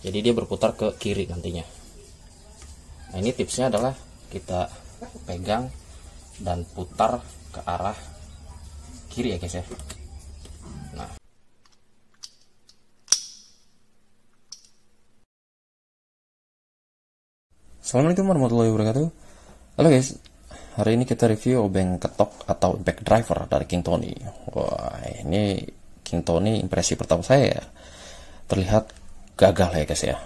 Jadi dia berputar ke kiri nantinya. Nah, ini tipsnya adalah kita pegang dan putar ke arah kiri ya guys ya. Nah, Assalamualaikum warahmatullahi wabarakatuh. Halo guys, hari ini kita review obeng ketok atau impact driver dari King Tony. Wah, ini King Tony impresi pertama saya ya. Terlihat gagal ya guys ya,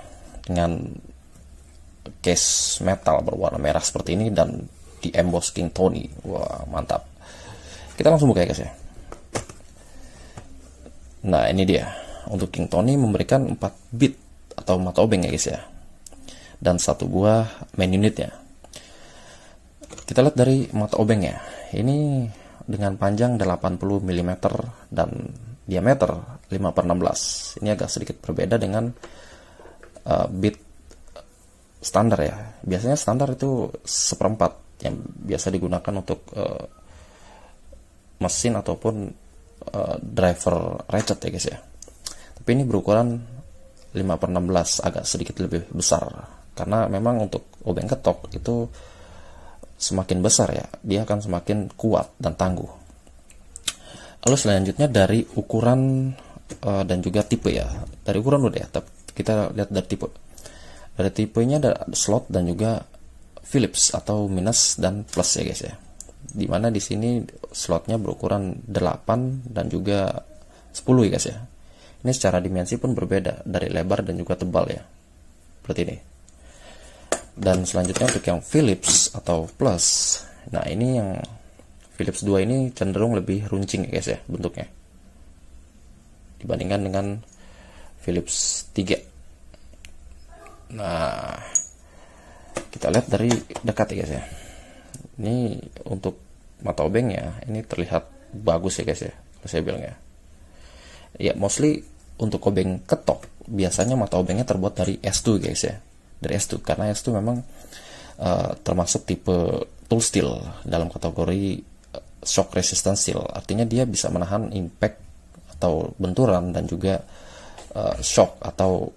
dengan case metal berwarna merah seperti ini dan di emboss King Tony. Wah, mantap. Kita langsung buka ya guys ya. Nah, ini dia. Untuk King Tony memberikan 4 bit atau mata obeng ya guys ya, dan 1 buah main unitnya. Kita lihat dari mata obengnya. Ini dengan panjang 80 mm dan diameter 5/16. Ini agak sedikit berbeda dengan bit standar ya. Biasanya standar itu 1/4 yang biasa digunakan untuk mesin ataupun driver ratchet ya guys ya. Tapi ini berukuran 5/16, agak sedikit lebih besar, karena memang untuk obeng ketok itu semakin besar ya, dia akan semakin kuat dan tangguh. Lalu selanjutnya dari ukuran dan juga tipe ya. Dari ukuran udah ya, tapi kita lihat dari tipe. Dari tipenya ada slot dan juga Phillips atau minus dan plus ya guys ya. Dimana di sini slotnya berukuran 8 dan juga 10 ya guys ya. Ini secara dimensi pun berbeda dari lebar dan juga tebal ya, seperti ini. Dan selanjutnya untuk yang Phillips atau plus, nah ini yang Phillips 2 ini cenderung lebih runcing ya guys ya bentuknya, dibandingkan dengan Phillips 3. Nah, kita lihat dari dekat ya guys ya. Ini untuk mata obengnya ini terlihat bagus ya guys ya, kalau saya bilang ya. Ya, mostly untuk obeng ketok biasanya mata obengnya terbuat dari S2 guys ya. Dari S2, karena S2 memang termasuk tipe tool steel dalam kategori shock resistant steel. Artinya dia bisa menahan impact atau benturan dan juga shock atau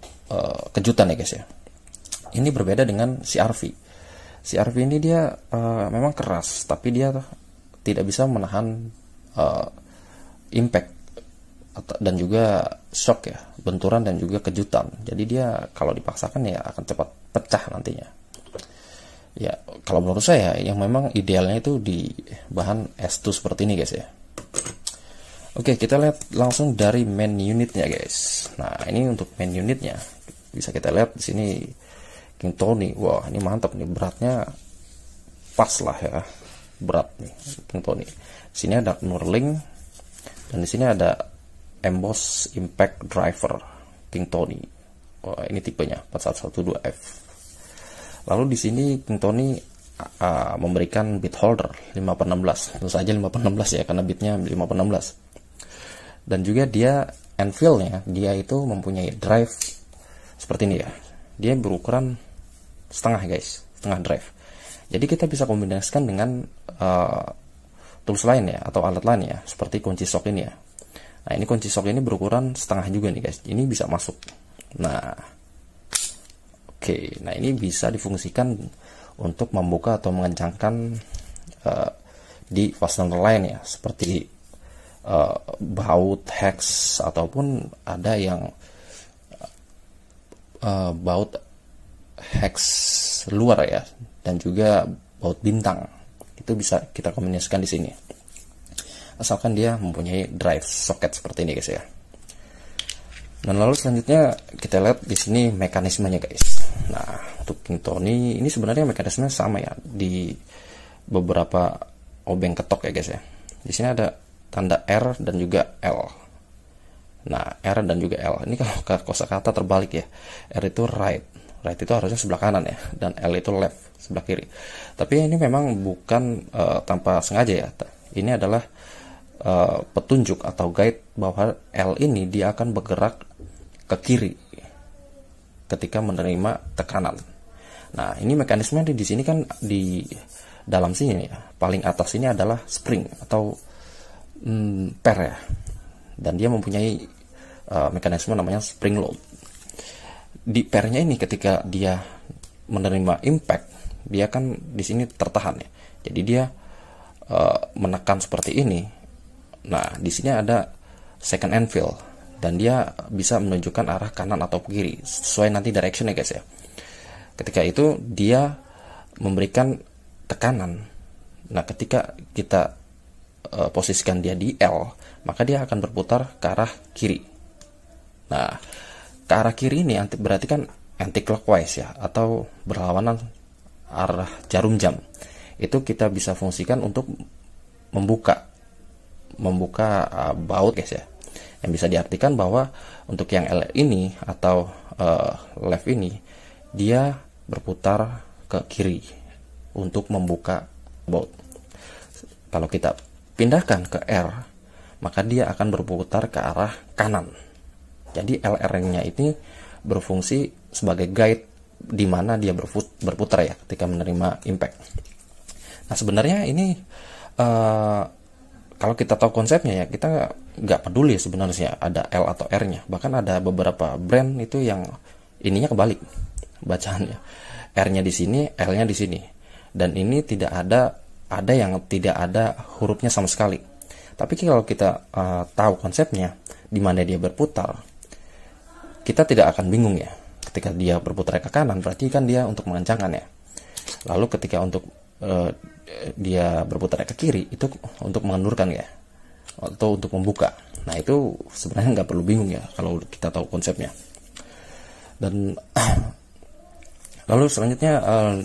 kejutan ya guys ya. Ini berbeda dengan CRV. CRV ini dia memang keras, tapi dia tidak bisa menahan impact dan juga shock ya, benturan dan juga kejutan. Jadi dia kalau dipaksakan ya akan cepat pecah nantinya. Ya, kalau menurut saya yang memang idealnya itu di bahan S2 seperti ini guys ya. Oke, kita lihat langsung dari main unitnya guys. Nah, ini untuk main unitnya bisa kita lihat di sini King Tony. Wah, ini mantap nih, beratnya pas lah ya, berat nih King Tony. Di sini ada knurling dan di sini ada emboss impact driver King Tony. Wah, ini tipenya 4112F. Lalu di sini King Tony memberikan bit holder 5/16. Tentu saja 5/16 ya, karena bitnya 5/16. Dan juga dia anvilnya, dia itu mempunyai drive seperti ini ya. Dia berukuran setengah guys, setengah drive. Jadi kita bisa kombinasikan dengan tools lain ya, atau alat lain ya, seperti kunci sok ini ya. Nah, ini kunci sok ini berukuran setengah juga nih guys. Ini bisa masuk. Nah, oke. Nah, ini bisa difungsikan untuk membuka atau mengencangkan di fastener lain ya, seperti baut hex, ataupun ada yang baut hex luar ya, dan juga baut bintang. Itu bisa kita kombinasikan di sini, asalkan dia mempunyai drive socket seperti ini guys ya. Dan lalu selanjutnya kita lihat di sini mekanismenya guys. Nah, untuk King Tony ini sebenarnya mekanismenya sama ya di beberapa obeng ketok ya guys ya. Di sini ada tanda R dan juga L. Nah, R dan juga L ini kalau kosakata terbalik ya. R itu right, right itu harusnya sebelah kanan ya, dan L itu left, sebelah kiri. Tapi ini memang bukan tanpa sengaja ya. Ini adalah petunjuk atau guide bahwa L ini dia akan bergerak ke kiri ketika menerima tekanan. Nah, ini mekanismenya di sini kan di dalam sini ya. Paling atas ini adalah spring atau per ya. Dan dia mempunyai mekanisme namanya spring load. di pairnya ini ketika dia menerima impact, dia kan di sini tertahan ya. Jadi dia menekan seperti ini. Nah, di sini ada second anvil dan dia bisa menunjukkan arah kanan atau kiri sesuai nanti direction ya guys ya. Ketika itu dia memberikan tekanan. Nah, ketika kita posisikan dia di L, maka dia akan berputar ke arah kiri. Nah, ke arah kiri ini berarti kan anti-clockwise ya, atau berlawanan arah jarum jam. Itu kita bisa fungsikan untuk membuka baut guys ya. Yang bisa diartikan bahwa untuk yang L ini atau left ini, dia berputar ke kiri untuk membuka baut. Kalau kita pindahkan ke R, maka dia akan berputar ke arah kanan. Jadi LR-nya ini berfungsi sebagai guide di mana dia berputar ya ketika menerima impact. Nah, sebenarnya ini kalau kita tahu konsepnya ya, kita nggak peduli sebenarnya ada L atau R-nya. Bahkan ada beberapa brand itu yang ininya kebalik bacaannya. R-nya di sini, L-nya di sini. Dan ini tidak ada yang tidak ada hurufnya sama sekali. Tapi kalau kita tahu konsepnya di mana dia berputar, kita tidak akan bingung ya. Ketika dia berputar ke kanan, berarti kan dia untuk mengencangkan ya. Lalu ketika untuk dia berputar ke kiri, itu untuk mengendurkan ya, atau untuk membuka. Nah, itu sebenarnya nggak perlu bingung ya kalau kita tahu konsepnya. Dan lalu selanjutnya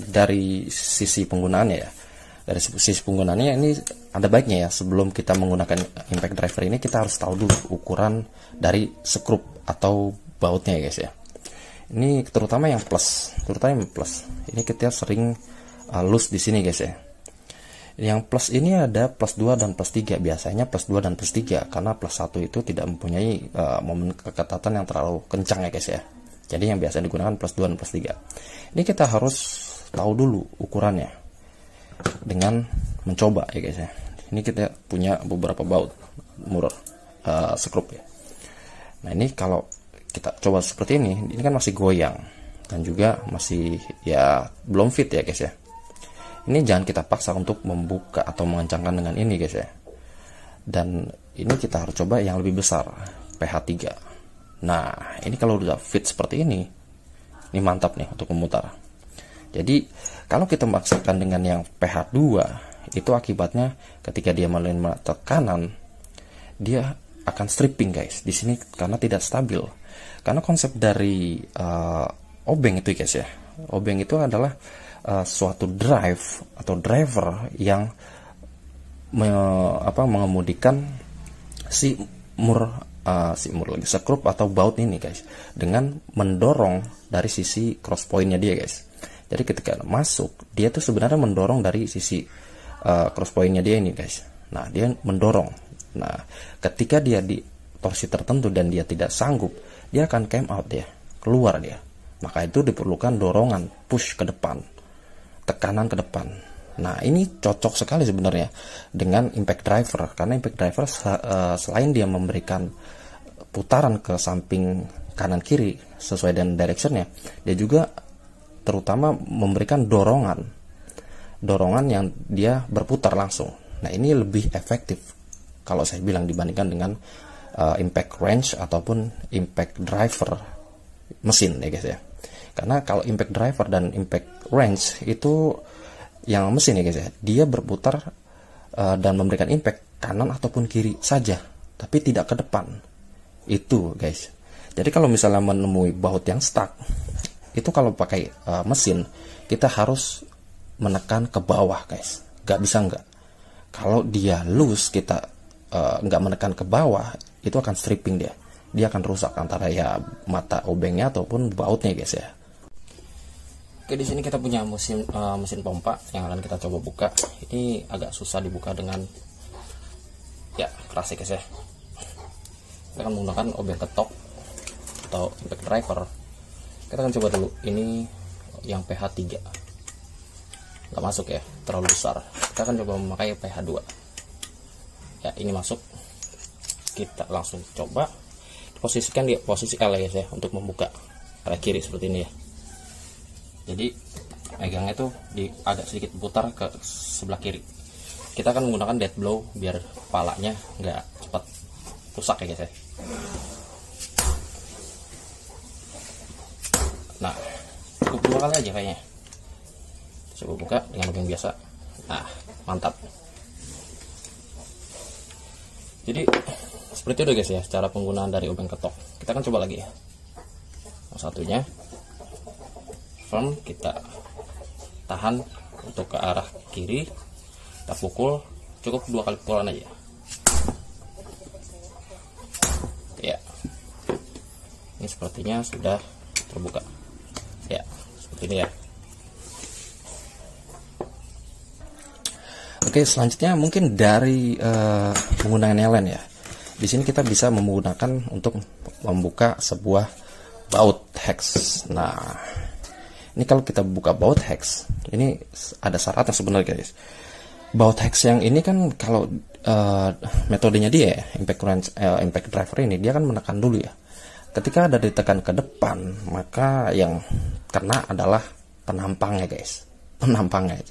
dari sisi penggunaannya ya. Dari sisi penggunaannya ini ada baiknya ya, sebelum kita menggunakan impact driver ini kita harus tahu dulu ukuran dari skrup atau bautnya ya guys ya. Ini terutama yang plus. Ini kita sering loose di sini guys ya. Yang plus ini ada plus 2 dan plus 3. Biasanya plus 2 dan plus 3 karena plus 1 itu tidak mempunyai momen keketatan yang terlalu kencang ya guys ya. Jadi yang biasa digunakan plus 2 dan plus 3. Ini kita harus tahu dulu ukurannya dengan mencoba ya guys ya. Ini kita punya beberapa baut murah skrup ya. Nah, ini kalau kita coba seperti ini kan masih goyang dan juga masih ya belum fit ya guys ya. Ini jangan kita paksa untuk membuka atau mengencangkan dengan ini guys ya. Dan ini kita harus coba yang lebih besar, PH3. Nah, ini kalau udah fit seperti ini mantap nih untuk memutar. Jadi kalau kita memaksakan dengan yang PH2, itu akibatnya ketika dia menerima tekanan, dia akan stripping guys di sini karena tidak stabil. Karena konsep dari obeng itu guys ya, obeng itu adalah suatu drive atau driver yang mengemudikan si skrup atau baut ini guys, dengan mendorong dari sisi cross pointnya dia guys. Jadi ketika masuk, dia tuh sebenarnya mendorong dari sisi cross pointnya dia ini guys. Nah, dia mendorong. Nah, ketika dia di torsi tertentu dan dia tidak sanggup, dia akan came out dia, keluar dia. Maka itu diperlukan dorongan, push ke depan, tekanan ke depan. Nah, ini cocok sekali sebenarnya dengan impact driver, karena impact driver selain dia memberikan putaran ke samping kanan kiri sesuai dengan directionnya, dia juga terutama memberikan dorongan yang dia berputar langsung. Nah, ini lebih efektif kalau saya bilang dibandingkan dengan impact range ataupun impact driver mesin ya guys ya. Karena kalau impact driver dan impact range itu yang mesin ya guys ya, dia berputar dan memberikan impact kanan ataupun kiri saja, tapi tidak ke depan. Itu guys. Jadi kalau misalnya menemui baut yang stuck, itu kalau pakai mesin kita harus menekan ke bawah guys. Gak bisa enggak. Kalau dia loose, kita nggak menekan ke bawah, itu akan stripping dia. Dia akan rusak antara ya mata obengnya ataupun bautnya guys ya. Oke, di sini kita punya mesin pompa yang akan kita coba buka. Ini agak susah dibuka dengan ya keras ya guys ya. Kita akan menggunakan obeng ketok atau impact driver. Kita akan coba dulu. Ini yang PH3. Nggak masuk ya, terlalu besar. Kita akan coba memakai PH2. Ya, ini masuk. Kita langsung coba posisikan di posisi L ya guys ya untuk membuka. arah kiri seperti ini ya. Jadi megangnya tuh agak sedikit putar ke sebelah kiri. Kita akan menggunakan dead blow biar palanya nggak cepat rusak ya guys ya. Nah, cukup 2 kali aja kayaknya. Coba buka dengan obeng biasa. Nah, mantap. Jadi seperti itu guys ya, cara penggunaan dari obeng ketok. Kita akan coba lagi ya. Yang satunya firm, kita tahan untuk ke arah kiri, kita pukul, cukup 2 kali pukulan aja ya. Ini sepertinya sudah terbuka ya, seperti ini ya. Oke, selanjutnya mungkin dari penggunaan Allen ya. Di sini kita bisa menggunakan untuk membuka sebuah baut hex. Nah, ini kalau kita buka baut hex, ini ada syaratnya sebenarnya guys. Baut hex yang ini kan kalau metodenya dia ya, impact driver ini dia kan menekan dulu ya. Ketika ada ditekan ke depan, maka yang kena adalah penampangnya guys. Penampangnya.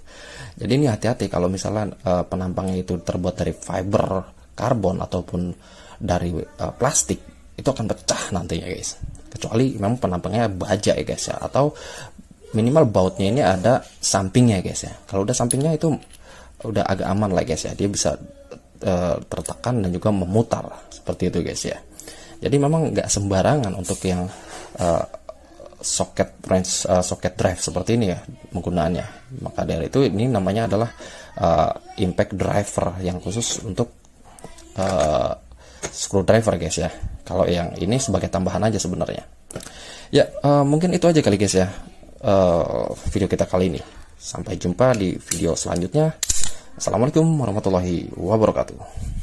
Jadi ini hati-hati kalau misalnya penampangnya itu terbuat dari fiber karbon ataupun dari plastik, itu akan pecah nantinya guys. Kecuali memang penampangnya baja ya guys ya, atau minimal bautnya ini ada sampingnya guys ya. Kalau udah sampingnya itu udah agak aman lah guys ya, dia bisa tertekan dan juga memutar seperti itu guys ya. Jadi memang nggak sembarangan untuk yang socket drive seperti ini ya penggunaannya. Maka dari itu ini namanya adalah impact driver yang khusus untuk screwdriver guys ya. Kalau yang ini sebagai tambahan aja sebenarnya. Ya mungkin itu aja kali guys ya video kita kali ini. Sampai jumpa di video selanjutnya. Assalamualaikum warahmatullahi wabarakatuh.